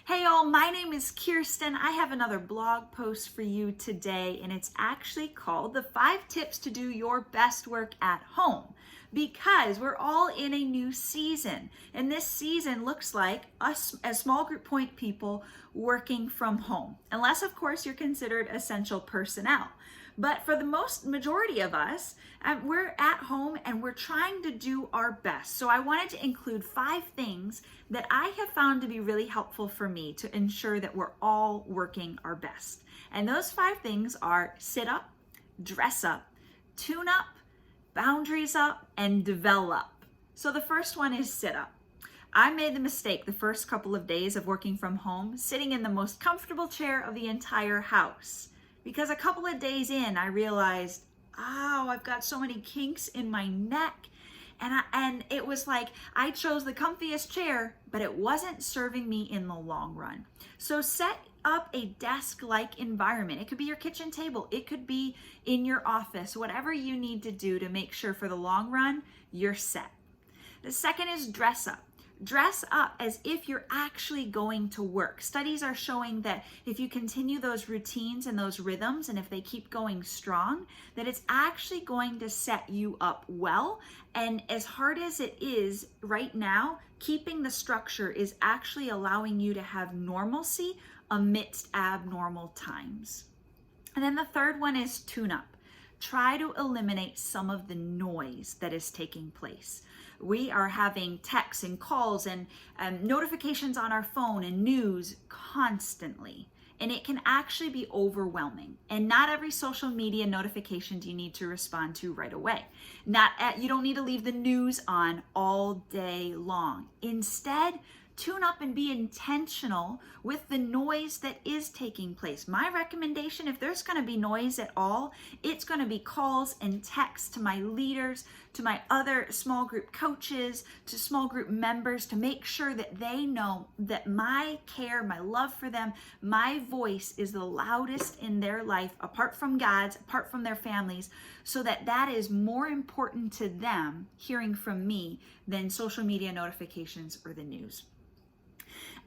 Hey all, my name is Kirsten. I have another blog post for you today, and it's actually called The 5 Tips to Do Your Best Work at Home, because we're all in a new season, and this season looks like us as small group point people working from home, unless of course you're considered essential personnel. But for the majority of us, we're at home and we're trying to do our best. So I wanted to include 5 things that I have found to be really helpful for me to ensure that we're all working our best. And those 5 things are sit up, dress up, tune up, boundaries up, and develop. So the first one is sit up. I made the mistake the first couple of days of working from home, sitting in the most comfortable chair of the entire house. Because a couple of days in, I realized, I've got so many kinks in my neck. And it was like I chose the comfiest chair, but it wasn't serving me in the long run. So set up a desk-like environment. It could be your kitchen table. It could be in your office, whatever you need to do to make sure for the long run, you're set. The second is dress up. Dress up as if you're actually going to work. Studies are showing that if you continue those routines and those rhythms, and if they keep going strong, that it's actually going to set you up well. And as hard as it is right now, keeping the structure is actually allowing you to have normalcy amidst abnormal times. And then the third one is tune up. Try to eliminate some of the noise that is taking place. We are having texts and calls and notifications on our phone and news constantly. And it can actually be overwhelming. And not every social media notification do you need to respond to right away. You don't need to leave the news on all day long. Instead, tune up and be intentional with the noise that is taking place. My recommendation, if there's going to be noise at all, it's going to be calls and texts to my leaders, to my other small group coaches, to small group members, to make sure that they know that my care, my love for them, my voice is the loudest in their life, apart from God's, apart from their families, so that is more important to them hearing from me than social media notifications or the news.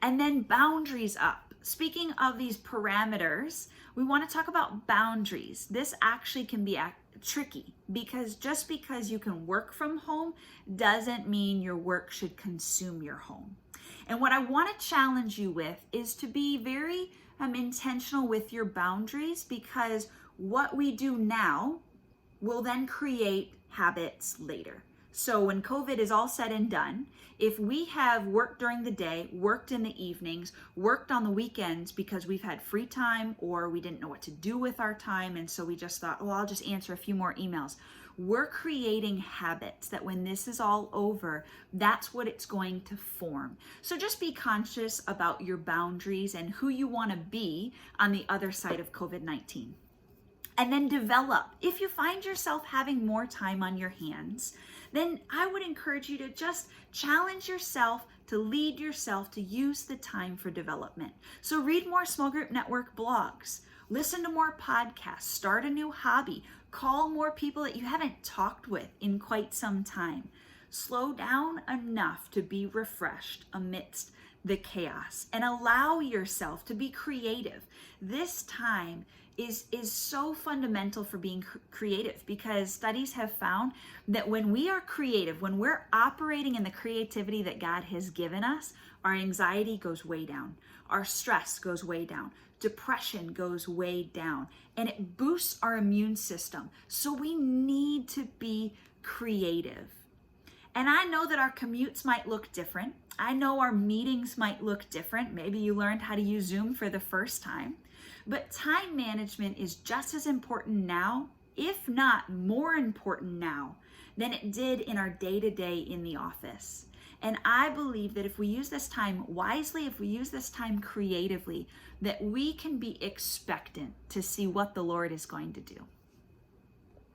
And then boundaries up. Speaking of these parameters, we want to talk about boundaries. This actually can be tricky, because just because you can work from home doesn't mean your work should consume your home. And what I want to challenge you with is to be very intentional with your boundaries, because what we do now will then create habits later. So when COVID is all said and done, if we have worked during the day, worked in the evenings, worked on the weekends because we've had free time or we didn't know what to do with our time, and so we just thought, I'll just answer a few more emails. We're creating habits that when this is all over, that's what it's going to form. So just be conscious about your boundaries and who you want to be on the other side of COVID-19. And then develop. If you find yourself having more time on your hands, then I would encourage you to just challenge yourself, to lead yourself, to use the time for development. So read more small group network blogs, listen to more podcasts, start a new hobby, call more people that you haven't talked with in quite some time. Slow down enough to be refreshed amidst the chaos, and allow yourself to be creative. This time is so fundamental for being creative, because studies have found that when we are creative, when we're operating in the creativity that God has given us, our anxiety goes way down, our stress goes way down, depression goes way down, and it boosts our immune system. So we need to be creative. And I know that our commutes might look different. I know our meetings might look different. Maybe you learned how to use Zoom for the first time. But time management is just as important now, if not more important now, than it did in our day-to-day in the office. And I believe that if we use this time wisely, if we use this time creatively, that we can be expectant to see what the Lord is going to do.